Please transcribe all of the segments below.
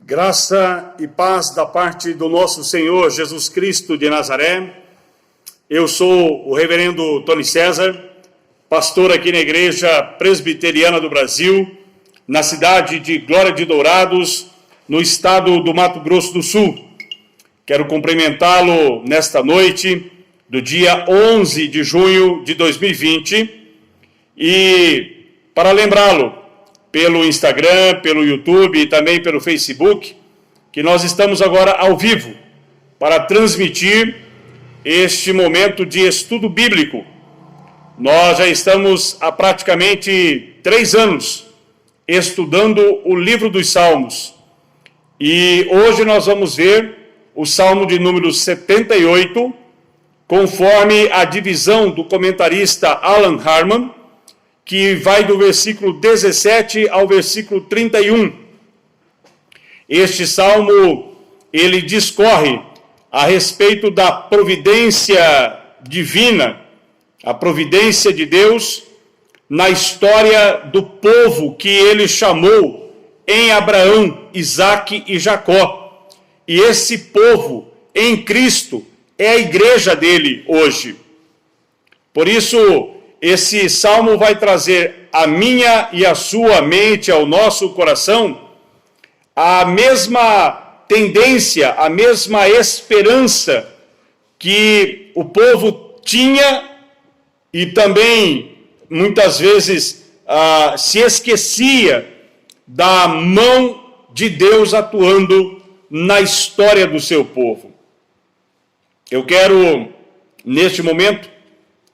Graça e paz da parte do nosso Senhor Jesus Cristo de Nazaré. Eu sou o reverendo Tony César, pastor aqui na Igreja Presbiteriana do Brasil, na cidade de Glória de Dourados, no estado do Mato Grosso do Sul. Quero cumprimentá-lo nesta noite do dia 11 de junho de 2020 e para lembrá-lo pelo Instagram, pelo YouTube e também pelo Facebook, que nós estamos agora ao vivo para transmitir este momento de estudo bíblico. Nós já estamos há praticamente 3 anos estudando o livro dos Salmos. E hoje nós vamos ver o Salmo de número 78, conforme a divisão do comentarista Alan Harmon, que vai do versículo 17 ao versículo 31. Este salmo, ele discorre a respeito da providência divina, a providência de Deus na história do povo que ele chamou em Abraão, Isaque e Jacó. E esse povo em Cristo é a igreja dele hoje. Por isso, esse salmo vai trazer à minha e à sua mente, ao nosso coração, a mesma tendência, a mesma esperança que o povo tinha e também, muitas vezes, se esquecia da mão de Deus atuando na história do seu povo. Eu quero, neste momento,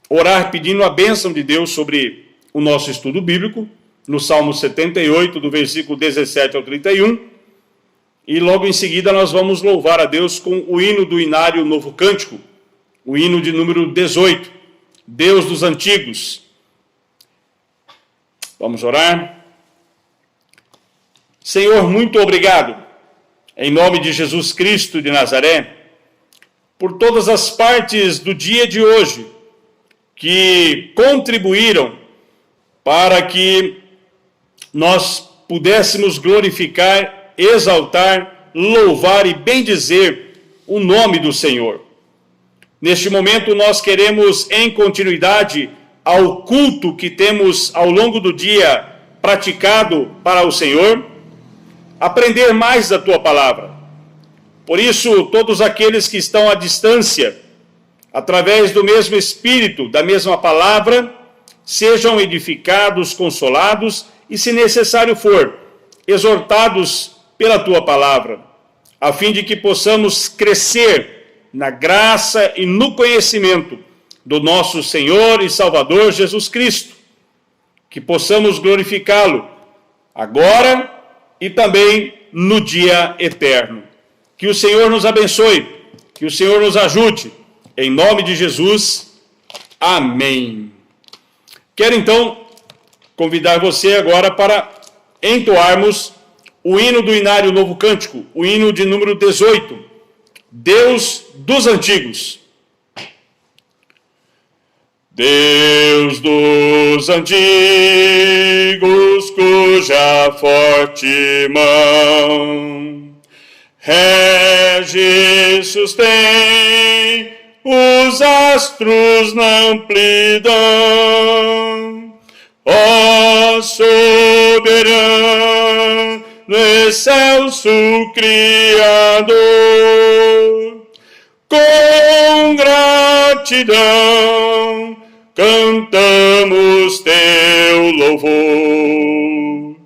orar pedindo a bênção de Deus sobre o nosso estudo bíblico, no Salmo 78, do versículo 17 ao 31, e logo em seguida nós vamos louvar a Deus com o hino do Inário Novo Cântico, o hino de número 18, Deus dos Antigos. Vamos orar. Senhor, muito obrigado, em nome de Jesus Cristo de Nazaré, por todas as partes do dia de hoje, que contribuíram para que nós pudéssemos glorificar, exaltar, louvar e bendizer o nome do Senhor. Neste momento nós queremos, em continuidade ao culto que temos ao longo do dia praticado para o Senhor, aprender mais da Tua Palavra. Por isso, todos aqueles que estão à distância, através do mesmo Espírito, da mesma palavra, sejam edificados, consolados e, se necessário for, exortados pela Tua palavra, a fim de que possamos crescer na graça e no conhecimento do nosso Senhor e Salvador Jesus Cristo, que possamos glorificá-lo agora e também no dia eterno. Que o Senhor nos abençoe, que o Senhor nos ajude. Em nome de Jesus, amém. Quero então convidar você agora para entoarmos o hino do Inário Novo Cântico, o hino de número 18, Deus dos Antigos. Deus dos antigos, cuja forte mão rege e sustém os astros na amplidão, ó soberano, excelso Criador, com gratidão cantamos teu louvor.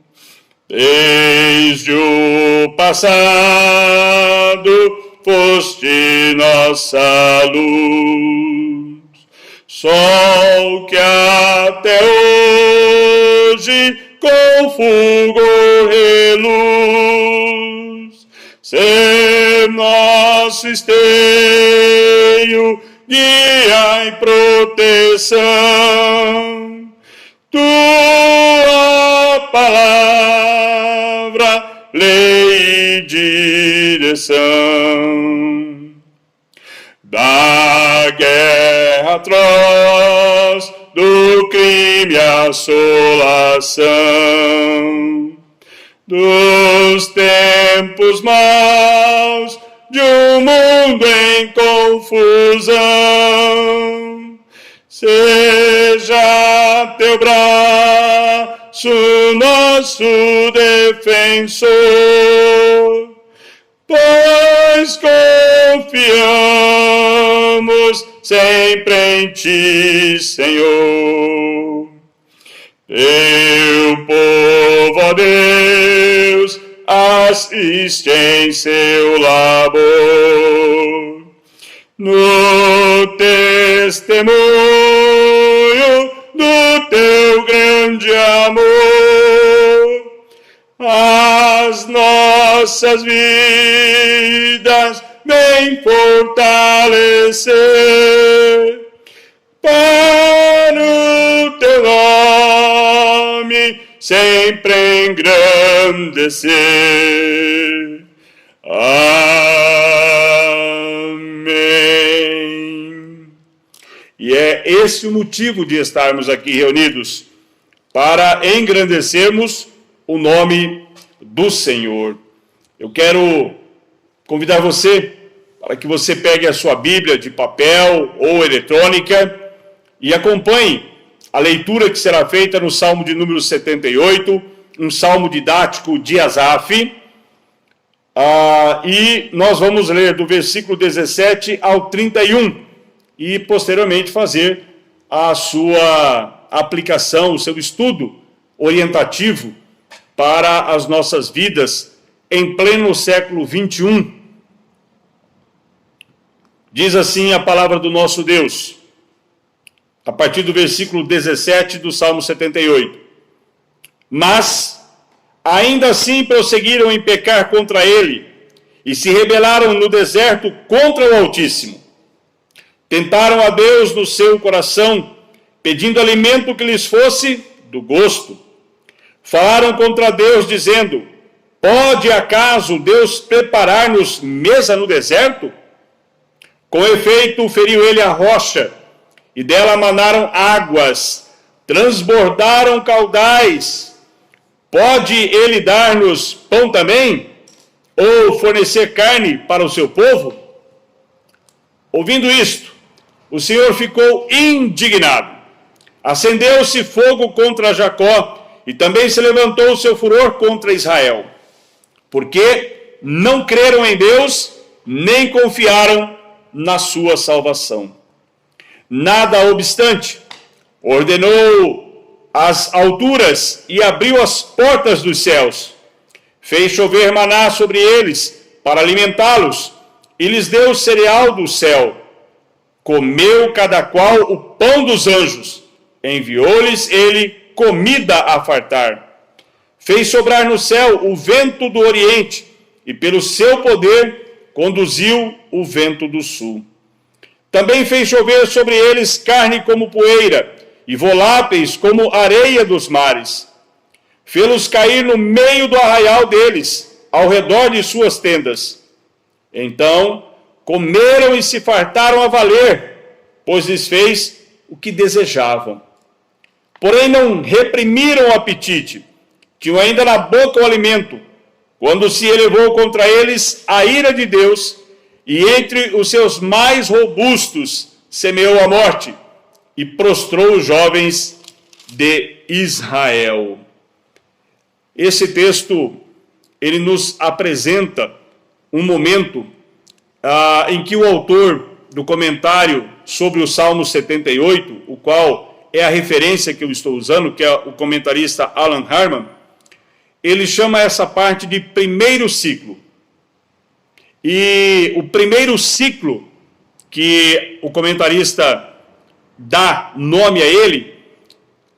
Desde o passado foste nossa luz, sol que até hoje com fulgor reluz, ser nosso esteio, guia e proteção. Tua palavra, lei e direção. Da guerra atroz, do crime a assolação, do nos tempos maus de um mundo em confusão. Seja teu braço nosso defensor, pois confiamos sempre em ti, Senhor. Teu povo, ó Deus, assiste em seu labor, no testemunho do teu grande amor, as nossas vidas vem fortalecer, para o teu nome sempre engrandecer. Amém. E é esse o motivo de estarmos aqui reunidos, para engrandecermos o nome do Senhor. Eu quero convidar você para que você pegue a sua Bíblia de papel ou eletrônica e acompanhe a leitura que será feita no Salmo de número 78, um salmo didático de Asaf. E nós vamos ler do versículo 17 ao 31 e posteriormente fazer a sua aplicação, o seu estudo orientativo para as nossas vidas em pleno século 21. Diz assim a palavra do nosso Deus, a partir do versículo 17 do Salmo 78. Mas, ainda assim prosseguiram em pecar contra ele, e se rebelaram no deserto contra o Altíssimo. Tentaram a Deus no seu coração, pedindo alimento que lhes fosse do gosto. Falaram contra Deus, dizendo: pode acaso Deus preparar-nos mesa no deserto? Com efeito, feriu ele a rocha, e dela manaram águas, transbordaram caudais. Pode ele dar-nos pão também? Ou fornecer carne para o seu povo? Ouvindo isto, o Senhor ficou indignado. Acendeu-se fogo contra Jacó, e também se levantou o seu furor contra Israel, porque não creram em Deus, nem confiaram na sua salvação. Nada obstante, ordenou as alturas e abriu as portas dos céus. Fez chover maná sobre eles para alimentá-los, e lhes deu cereal do céu. Comeu cada qual o pão dos anjos, enviou-lhes ele comida a fartar. Fez sobrar no céu o vento do oriente, e pelo seu poder conduziu o vento do sul. Também fez chover sobre eles carne como poeira, e voláteis como areia dos mares. Fê-los cair no meio do arraial deles, ao redor de suas tendas. Então comeram e se fartaram a valer, pois lhes fez o que desejavam. Porém não reprimiram o apetite, tinham ainda na boca o alimento, quando se elevou contra eles a ira de Deus, e entre os seus mais robustos semeou a morte, e prostrou os jovens de Israel. Esse texto, ele nos apresenta um momento em que o autor do comentário sobre o Salmo 78, o qual é a referência que eu estou usando, que é o comentarista Alan Harman, ele chama essa parte de primeiro ciclo. E o primeiro ciclo que o comentarista dá nome a ele,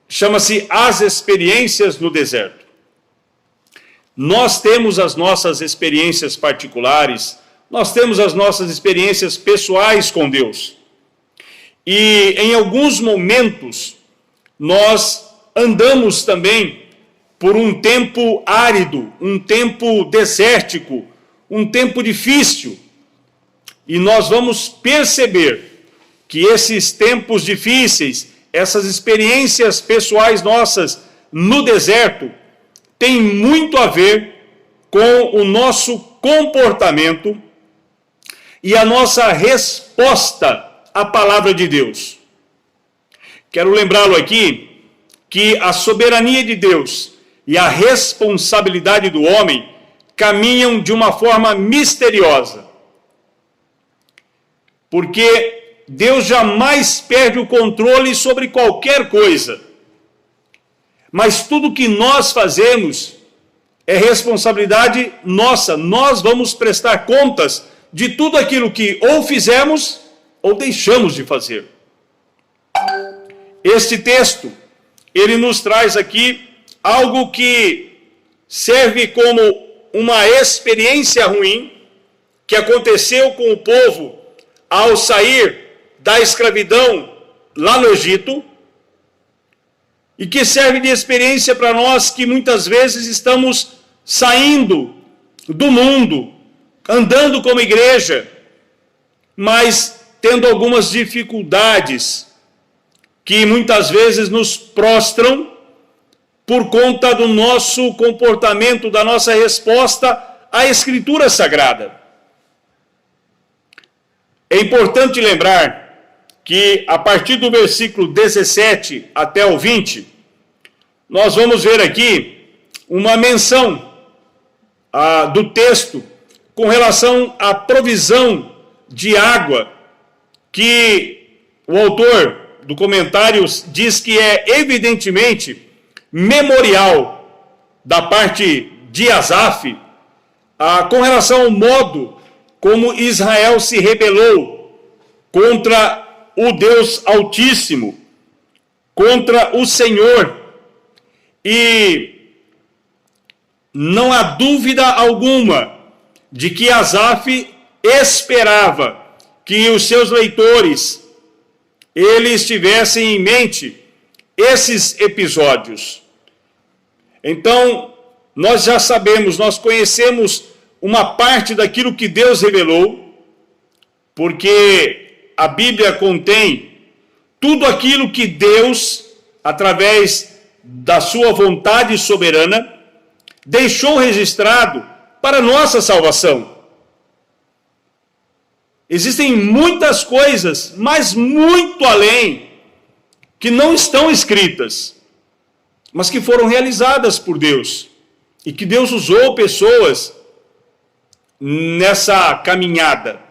chama-se As Experiências no Deserto. Nós temos as nossas experiências particulares, nós temos as nossas experiências pessoais com Deus. E em alguns momentos, nós andamos também por um tempo árido, um tempo desértico, um tempo difícil. E nós vamos perceber que esses tempos difíceis, essas experiências pessoais nossas no deserto, têm muito a ver com o nosso comportamento e a nossa resposta à palavra de Deus. Quero lembrá-lo aqui que a soberania de Deus e a responsabilidade do homem caminham de uma forma misteriosa. Porque Deus jamais perde o controle sobre qualquer coisa. Mas tudo que nós fazemos é responsabilidade nossa. Nós vamos prestar contas de tudo aquilo que ou fizemos ou deixamos de fazer. Este texto, ele nos traz aqui algo que serve como uma experiência ruim que aconteceu com o povo ao sair da escravidão lá no Egito, e que serve de experiência para nós que muitas vezes estamos saindo do mundo, andando como igreja, mas tendo algumas dificuldades que muitas vezes nos prostram por conta do nosso comportamento, da nossa resposta à Escritura Sagrada. É importante lembrar que a partir do versículo 17 até o 20, nós vamos ver aqui uma menção do texto com relação à provisão de água, que o autor do comentário diz que é evidentemente memorial da parte de Asaf, com relação ao modo como Israel se rebelou contra o Deus Altíssimo, contra o Senhor. E não há dúvida alguma de que Asaf esperava que os seus leitores eles tivessem em mente esses episódios. Então, nós já sabemos, nós conhecemos uma parte daquilo que Deus revelou, porque a Bíblia contém tudo aquilo que Deus, através da sua vontade soberana, deixou registrado para nossa salvação. Existem muitas coisas, mas muito além, que não estão escritas, mas que foram realizadas por Deus, e que Deus usou pessoas nessa caminhada.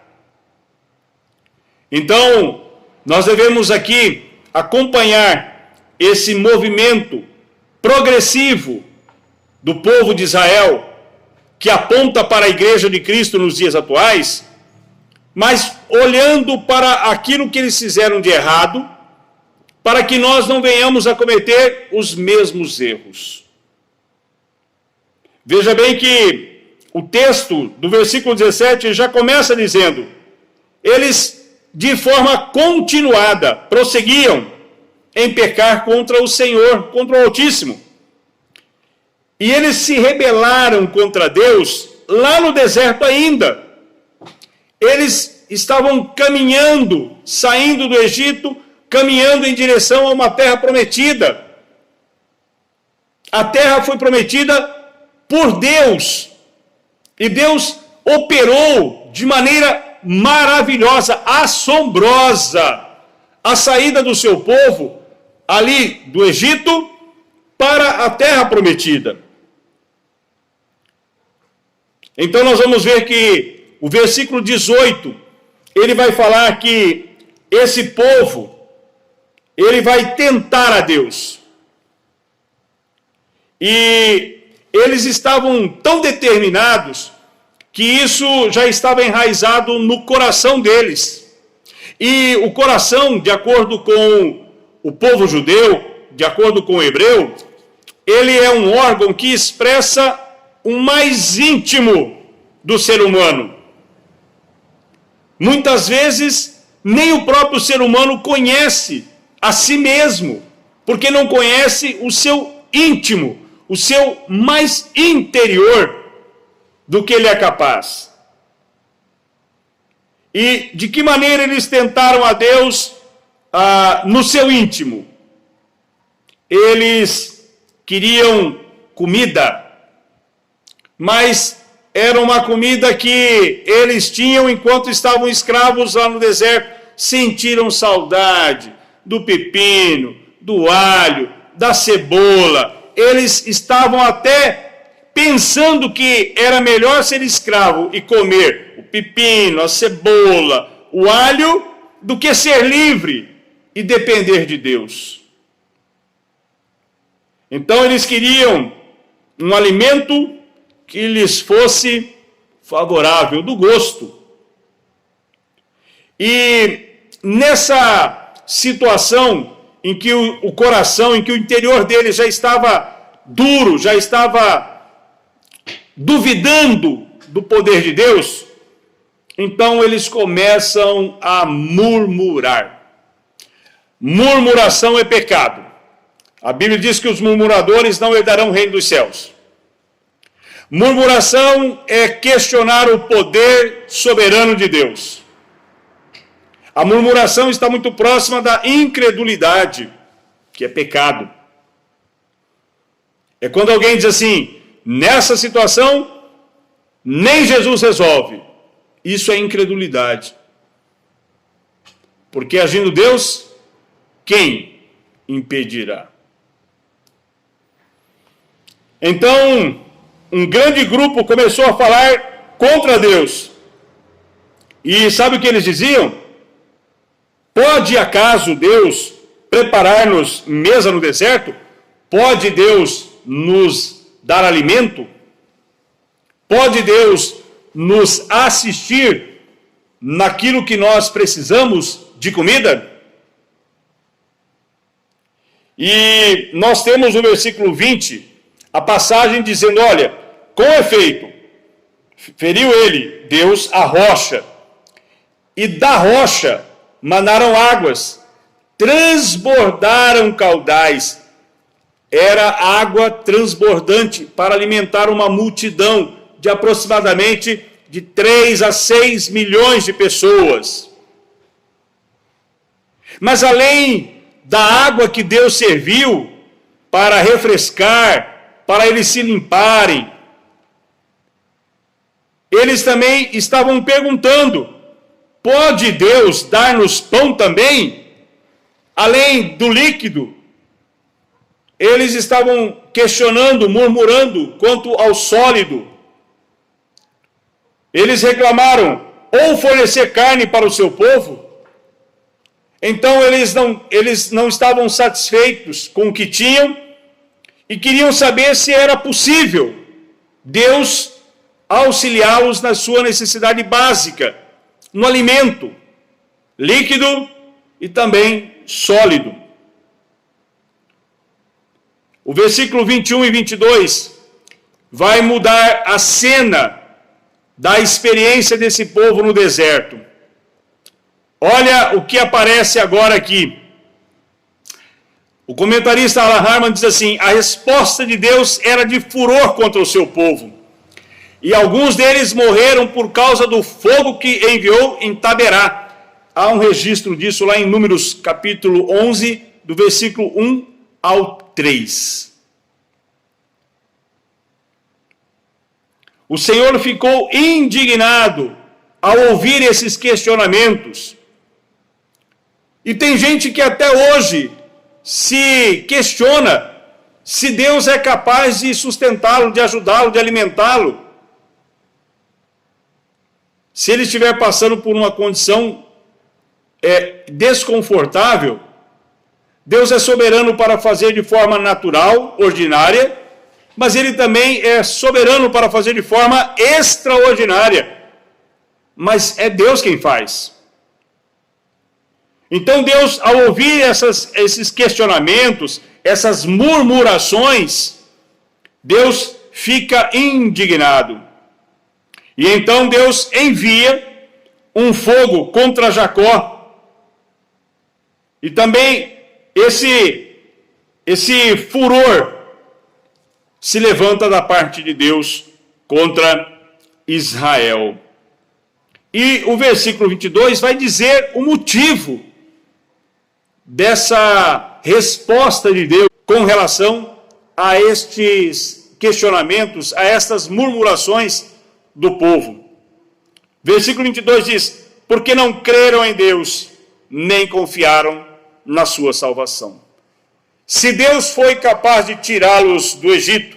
Então, nós devemos aqui acompanhar esse movimento progressivo do povo de Israel, que aponta para a Igreja de Cristo nos dias atuais, mas olhando para aquilo que eles fizeram de errado, para que nós não venhamos a cometer os mesmos erros. Veja bem que o texto do versículo 17 já começa dizendo: eles de forma continuada prosseguiam em pecar contra o Senhor, contra o Altíssimo. E eles se rebelaram contra Deus lá no deserto ainda. Eles estavam caminhando, saindo do Egito, caminhando em direção a uma terra prometida. A terra foi prometida por Deus. E Deus operou de maneira maravilhosa, assombrosa, a saída do seu povo ali do Egito para a terra prometida. Então nós vamos ver que o versículo 18, ele vai falar que esse povo, ele vai tentar a Deus. E eles estavam tão determinados que isso já estava enraizado no coração deles. E o coração, de acordo com o povo judeu, de acordo com o hebreu, ele é um órgão que expressa o mais íntimo do ser humano. Muitas vezes, nem o próprio ser humano conhece a si mesmo, porque não conhece o seu íntimo, o seu mais interior do que ele é capaz. E de que maneira eles tentaram a Deus no seu íntimo? Eles queriam comida, mas era uma comida que eles tinham enquanto estavam escravos lá no deserto. Sentiram saudade do pepino, do alho, da cebola. Eles estavam até pensando que era melhor ser escravo e comer o pepino, a cebola, o alho, do que ser livre e depender de Deus. Então eles queriam um alimento que lhes fosse favorável, do gosto. E nessa situação em que o coração, em que o interior deles já estava duro, já estava duvidando do poder de Deus, então eles começam a murmurar. Murmuração é pecado. A Bíblia diz que os murmuradores não herdarão o reino dos céus. Murmuração é questionar o poder soberano de Deus. A murmuração está muito próxima da incredulidade, que é pecado. É quando alguém diz assim: nessa situação, nem Jesus resolve. Isso é incredulidade. Porque agindo Deus, quem impedirá? Então, um grande grupo começou a falar contra Deus. E sabe o que eles diziam? Pode acaso Deus preparar-nos mesa no deserto? Pode Deus nos dar alimento? Pode Deus nos assistir naquilo que nós precisamos de comida? E nós temos no versículo 20 a passagem dizendo: olha, com efeito, feriu ele, Deus, a rocha, e da rocha manaram águas, transbordaram caudais. Era água transbordante para alimentar uma multidão de aproximadamente de 3 a 6 milhões de pessoas. Mas além da água que Deus serviu para refrescar, para eles se limparem, eles também estavam perguntando: pode Deus dar-nos pão também? Além do líquido, eles estavam questionando, murmurando quanto ao sólido. Eles reclamaram: ou fornecer carne para o seu povo? Então eles não estavam satisfeitos com o que tinham e queriam saber se era possível Deus auxiliá-los na sua necessidade básica, no alimento líquido e também sólido. O versículo 21 e 22 vai mudar a cena da experiência desse povo no deserto. Olha o que aparece agora aqui. O comentarista Alan Harman diz assim: a resposta de Deus era de furor contra o seu povo, e alguns deles morreram por causa do fogo que enviou em Taberá. Há um registro disso lá em Números capítulo 11, do versículo 1 ao 3. O Senhor ficou indignado ao ouvir esses questionamentos. E tem gente que até hoje se questiona se Deus é capaz de sustentá-lo, de ajudá-lo, de alimentá-lo. Se ele estiver passando por uma condição desconfortável, Deus é soberano para fazer de forma natural, ordinária, mas ele também é soberano para fazer de forma extraordinária. Mas é Deus quem faz. Então Deus, ao ouvir esses questionamentos, essas murmurações, Deus fica indignado. E então Deus envia um fogo contra Jacó. E também esse furor se levanta da parte de Deus contra Israel. E o versículo 22 vai dizer o motivo dessa resposta de Deus com relação a estes questionamentos, a estas murmurações do povo. Versículo 22 diz: porque não creram em Deus, nem confiaram na sua salvação. Se Deus foi capaz de tirá-los do Egito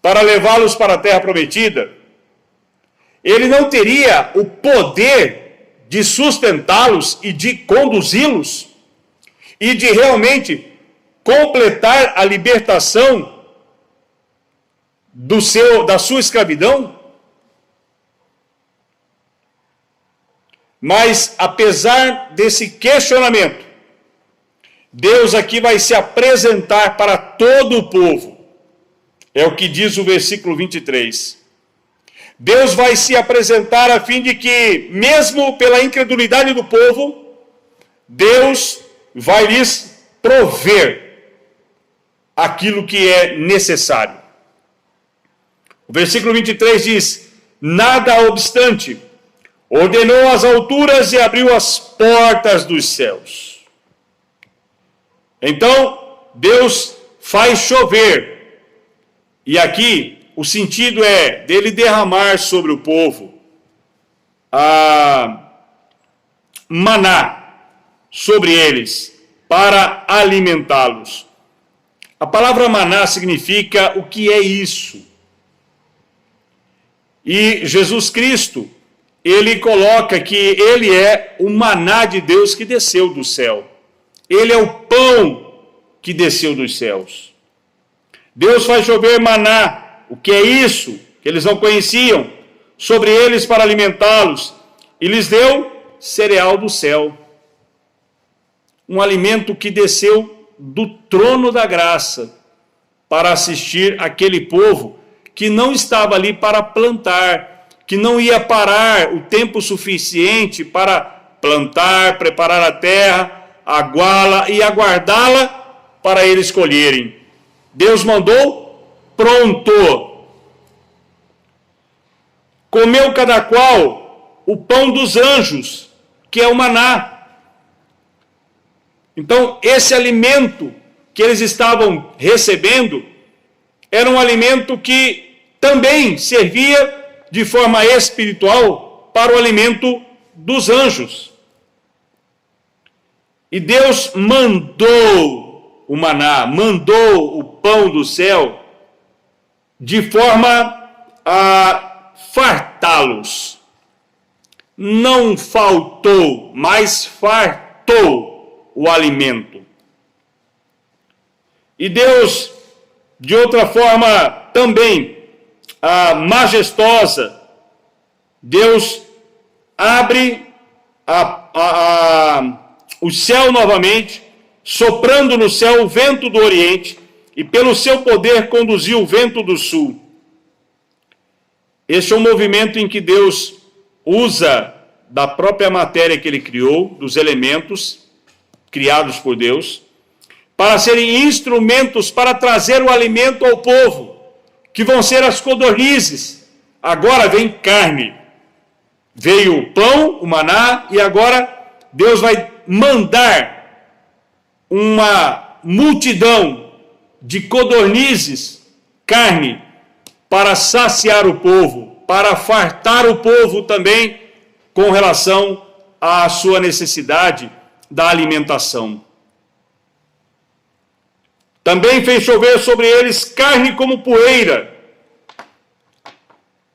para levá-los para a terra prometida, Ele não teria o poder de sustentá-los e de conduzi-los e de realmente completar a libertação da sua escravidão? Mas, apesar desse questionamento, Deus aqui vai se apresentar para todo o povo. É o que diz o versículo 23. Deus vai se apresentar a fim de que, mesmo pela incredulidade do povo, Deus vai lhes prover aquilo que é necessário. O versículo 23 diz: nada obstante, ordenou as alturas e abriu as portas dos céus. Então, Deus faz chover. E aqui, o sentido é dele derramar sobre o povo a maná sobre eles, para alimentá-los. A palavra maná significa o que é isso. E Jesus Cristo, ele coloca que ele é o maná de Deus que desceu do céu. Ele é o pão que desceu dos céus. Deus faz chover maná. O que é isso? Que eles não conheciam. Sobre eles para alimentá-los. E lhes deu cereal do céu. Um alimento que desceu do trono da graça para assistir aquele povo que não estava ali para plantar, que não ia parar o tempo suficiente para plantar, preparar a terra, aguá-la e aguardá-la para eles colherem. Deus mandou, pronto. Comeu cada qual o pão dos anjos, que é o maná. Então, esse alimento que eles estavam recebendo era um alimento que também servia de forma espiritual para o alimento dos anjos. E Deus mandou o maná, mandou o pão do céu de forma a fartá-los. Não faltou, mas fartou o alimento. E Deus, de outra forma também majestosa, Deus abre o céu novamente, soprando no céu o vento do Oriente, e pelo seu poder conduziu o vento do Sul. Este é um movimento em que Deus usa da própria matéria que ele criou, dos elementos criados por Deus, para serem instrumentos para trazer o alimento ao povo, que vão ser as codornizes. Agora vem carne. Veio o pão, o maná, e agora Deus vai mandar uma multidão de codornizes, carne, para saciar o povo, para fartar o povo também com relação à sua necessidade da alimentação. Também fez chover sobre eles carne como poeira.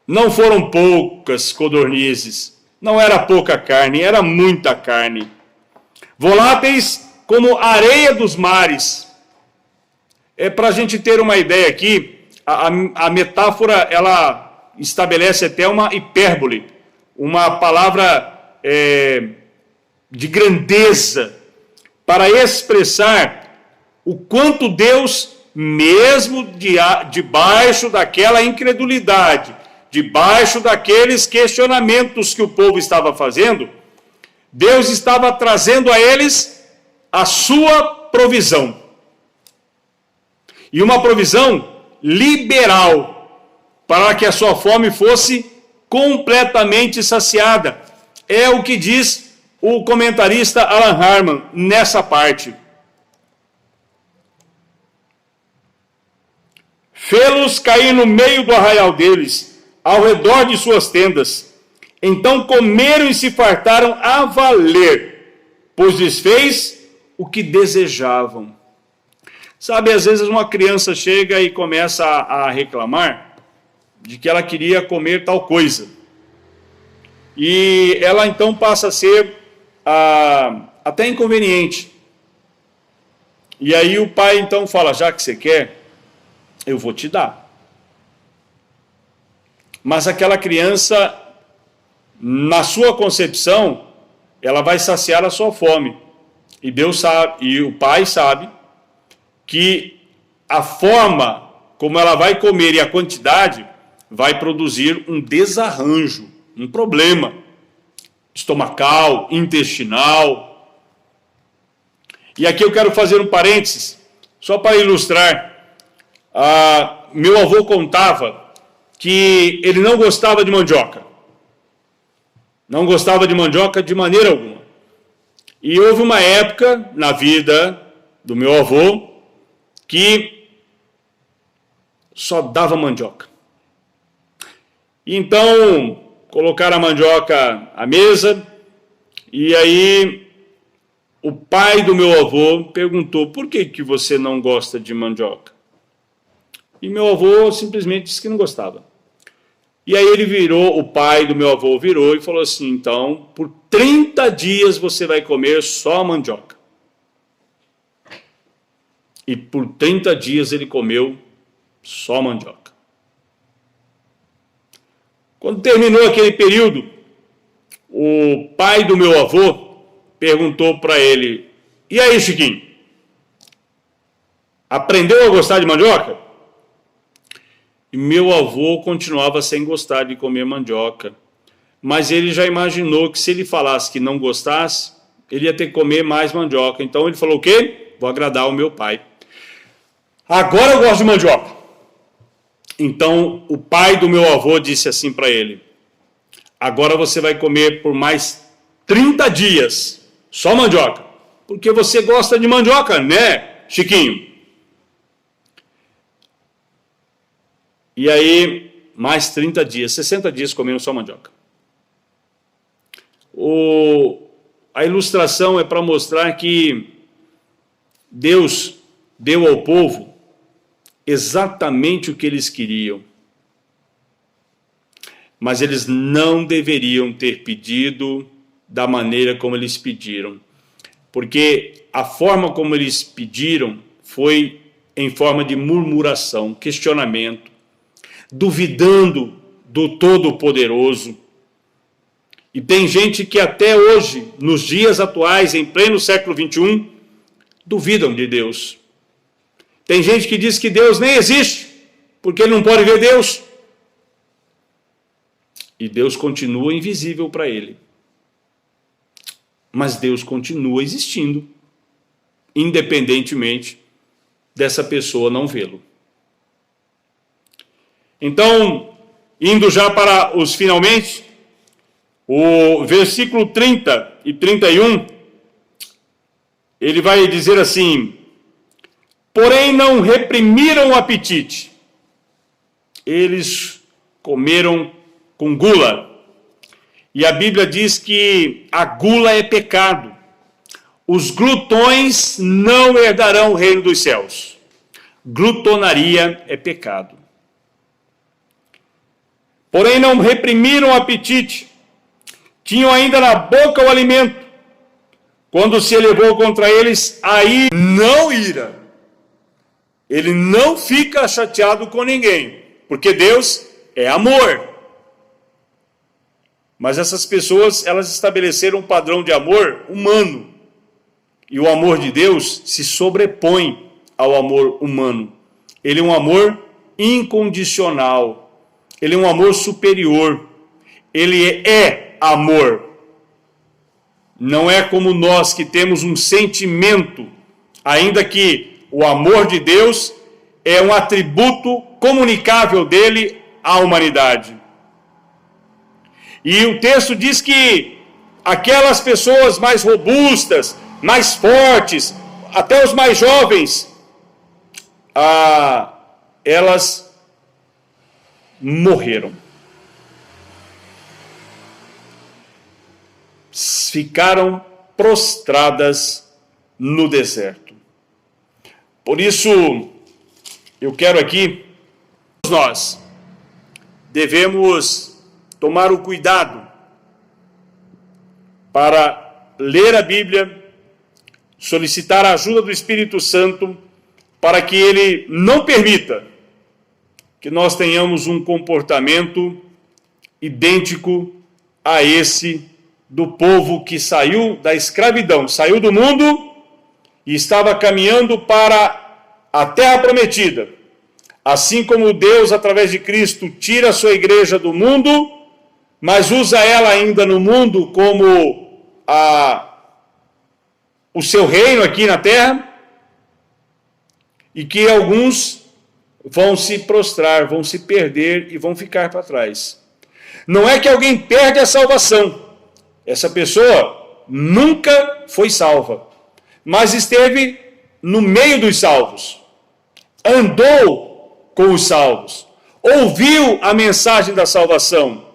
Não foram poucas codornizes, não era pouca carne, era muita carne. Voláteis como areia dos mares. Para a gente ter uma ideia aqui, a metáfora ela estabelece até uma hipérbole, uma palavra de grandeza, para expressar o quanto Deus, mesmo debaixo daquela incredulidade, debaixo daqueles questionamentos que o povo estava fazendo, Deus estava trazendo a eles a sua provisão. E uma provisão liberal, para que a sua fome fosse completamente saciada. É o que diz o comentarista Alan Harman nessa parte. fê-los cair no meio do arraial deles, ao redor de suas tendas. Então comeram e se fartaram a valer, pois lhes fez o que desejavam. Sabe, às vezes uma criança chega e começa a reclamar de que ela queria comer tal coisa. E ela então passa a ser até inconveniente. E aí o pai então fala, já que você quer, eu vou te dar. Mas aquela criança, na sua concepção, ela vai saciar a sua fome. E Deus sabe, e o pai sabe, que a forma como ela vai comer e a quantidade vai produzir um desarranjo, um problema estomacal, intestinal. E aqui eu quero fazer um parênteses, só para ilustrar. Meu avô contava que ele não gostava de mandioca. Não gostava de mandioca de maneira alguma. E houve uma época na vida do meu avô que só dava mandioca. Então, colocaram a mandioca à mesa, e aí o pai do meu avô perguntou, por que você não gosta de mandioca? E meu avô simplesmente disse que não gostava. E aí o pai do meu avô virou e falou assim, então, por 30 dias você vai comer só mandioca. E por 30 dias ele comeu só mandioca. Quando terminou aquele período, o pai do meu avô perguntou para ele, e aí, Chiquinho? Aprendeu a gostar de mandioca? E meu avô continuava sem gostar de comer mandioca. Mas ele já imaginou que se ele falasse que não gostasse, ele ia ter que comer mais mandioca. Então ele falou o quê? Vou agradar o meu pai. Agora eu gosto de mandioca. Então o pai do meu avô disse assim para ele, agora você vai comer por mais 30 dias só mandioca. Porque você gosta de mandioca, né, Chiquinho? E aí, mais 30 dias, 60 dias comendo só mandioca. A ilustração é para mostrar que Deus deu ao povo exatamente o que eles queriam. Mas eles não deveriam ter pedido da maneira como eles pediram. Porque a forma como eles pediram foi em forma de murmuração, questionamento, duvidando do Todo-Poderoso. E tem gente que até hoje, nos dias atuais, em pleno século XXI, duvidam de Deus. Tem gente que diz que Deus nem existe, porque ele não pode ver Deus. E Deus continua invisível para ele. Mas Deus continua existindo, independentemente dessa pessoa não vê-lo. Então, indo já para os finalmente, o versículo 30 e 31, ele vai dizer assim, porém não reprimiram o apetite, eles comeram com gula. E a Bíblia diz que a gula é pecado. Os glutões não herdarão o reino dos céus. Glutonaria é pecado. Porém não reprimiram o apetite, tinham ainda na boca o alimento, quando se elevou contra eles a ira. Ele não fica chateado com ninguém, porque Deus é amor. Mas essas pessoas, elas estabeleceram um padrão de amor humano, e o amor de Deus se sobrepõe ao amor humano. Ele é um amor incondicional. Ele é um amor superior. Ele é amor. Não é como nós que temos um sentimento, ainda que o amor de Deus é um atributo comunicável dele à humanidade. E o texto diz que aquelas pessoas mais robustas, mais fortes, até os mais jovens, elas morreram. Ficaram prostradas no deserto. Por isso, eu quero aqui, nós devemos tomar o cuidado para ler a Bíblia, solicitar a ajuda do Espírito Santo, para que ele não permita que nós tenhamos um comportamento idêntico a esse do povo que saiu da escravidão, saiu do mundo e estava caminhando para a terra prometida. Assim como Deus, através de Cristo, tira a sua igreja do mundo, mas usa ela ainda no mundo como o seu reino aqui na terra, e que alguns vão se prostrar, vão se perder e vão ficar para trás. Não é que alguém perde a salvação. Essa pessoa nunca foi salva, mas esteve no meio dos salvos, andou com os salvos, ouviu a mensagem da salvação,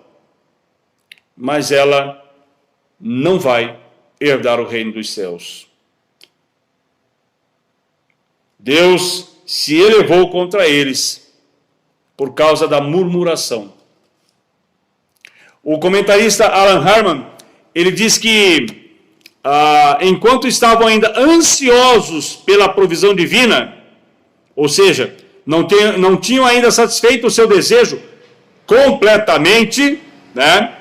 mas ela não vai herdar o reino dos céus. Deus se elevou contra eles por causa da murmuração. O comentarista Alan Harman, ele diz que enquanto estavam ainda ansiosos pela provisão divina, ou seja, não tinham ainda satisfeito o seu desejo completamente, né?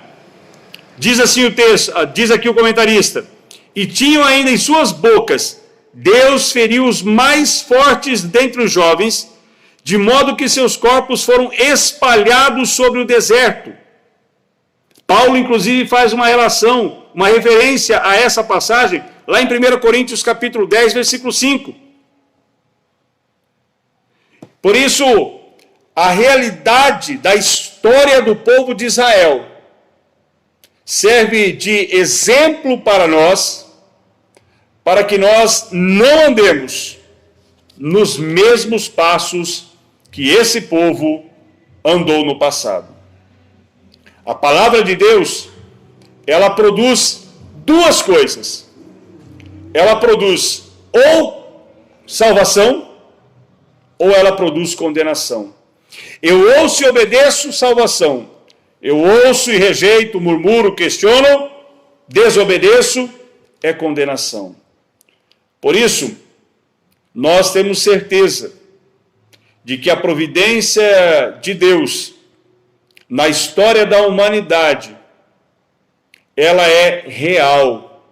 Diz assim o texto, diz aqui o comentarista, e tinham ainda em suas bocas, Deus feriu os mais fortes dentre os jovens, de modo que seus corpos foram espalhados sobre o deserto. Paulo, inclusive, faz uma relação, uma referência a essa passagem, lá em 1 Coríntios capítulo 10, versículo 5. Por isso, a realidade da história do povo de Israel serve de exemplo para nós, para que nós não andemos nos mesmos passos que esse povo andou no passado. A palavra de Deus, ela produz duas coisas. Ela produz ou salvação, ou ela produz condenação. Eu ouço e obedeço, salvação. Eu ouço e rejeito, murmuro, questiono, desobedeço, é condenação. Por isso, nós temos certeza de que a providência de Deus na história da humanidade, ela é real,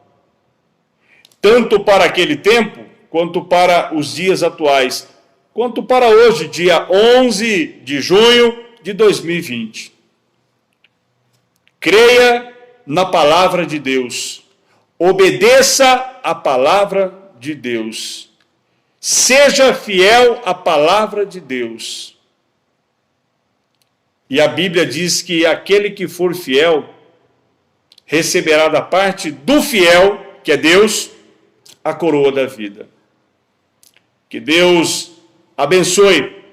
tanto para aquele tempo, quanto para os dias atuais, quanto para hoje, dia 11 de junho de 2020. Creia na palavra de Deus, obedeça a palavra de Deus, seja fiel à palavra de Deus. E a Bíblia diz que aquele que for fiel receberá da parte do fiel, que é Deus, a coroa da vida. Que Deus abençoe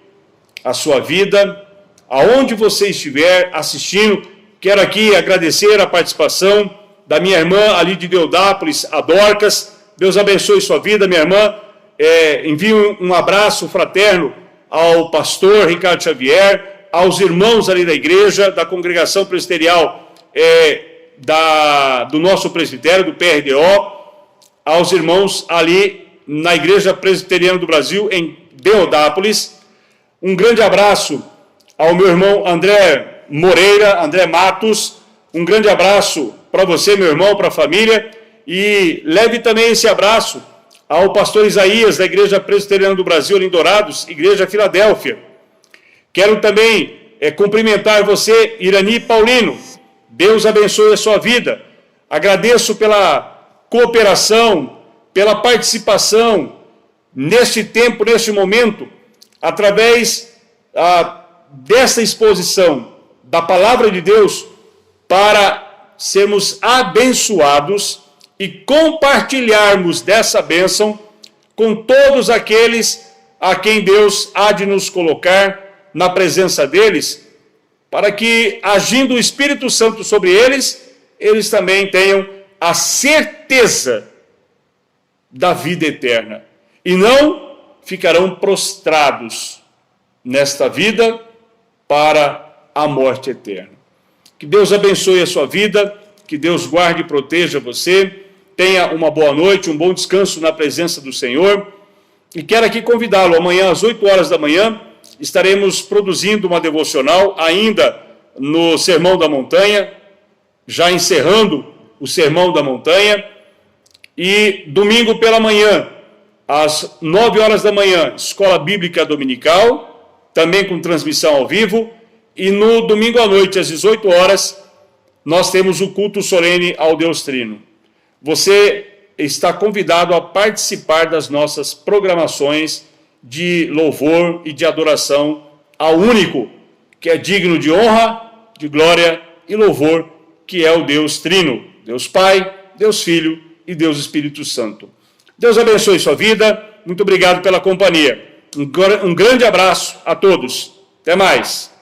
a sua vida, aonde você estiver assistindo. Quero aqui agradecer a participação da minha irmã ali de Deodápolis, a Dorcas. Deus abençoe sua vida, minha irmã. Envio um abraço fraterno ao pastor Ricardo Xavier, aos irmãos ali da igreja, da congregação presbiterial do nosso presbitério, do PRDO, aos irmãos ali na Igreja Presbiteriana do Brasil, em Deodápolis. Um grande abraço ao meu irmão André Moreira, André Matos. Um grande abraço para você, meu irmão, para a família. E leve também esse abraço ao pastor Isaías, da Igreja Presbiteriana do Brasil, ali em Dourados, Igreja Filadélfia. Quero também cumprimentar você, Irani Paulino. Deus abençoe a sua vida. Agradeço pela cooperação, pela participação neste tempo, neste momento, através dessa exposição da palavra de Deus, para sermos abençoados e compartilharmos dessa bênção com todos aqueles a quem Deus há de nos colocar na presença deles, para que, agindo o Espírito Santo sobre eles, eles também tenham a certeza da vida eterna, e não ficarão prostrados nesta vida para a morte eterna. Que Deus abençoe a sua vida, que Deus guarde e proteja você, tenha uma boa noite, um bom descanso na presença do Senhor, e quero aqui convidá-lo, amanhã às 8 horas da manhã, estaremos produzindo uma devocional, ainda no Sermão da Montanha, já encerrando o Sermão da Montanha, e domingo pela manhã, às 9 horas da manhã, Escola Bíblica Dominical, também com transmissão ao vivo, e no domingo à noite, às 18 horas, nós temos o culto solene ao Deus Trino. Você está convidado a participar das nossas programações de louvor e de adoração ao único, que é digno de honra, de glória e louvor, que é o Deus Trino, Deus Pai, Deus Filho e Deus Espírito Santo. Deus abençoe sua vida, muito obrigado pela companhia. Um grande abraço a todos, até mais.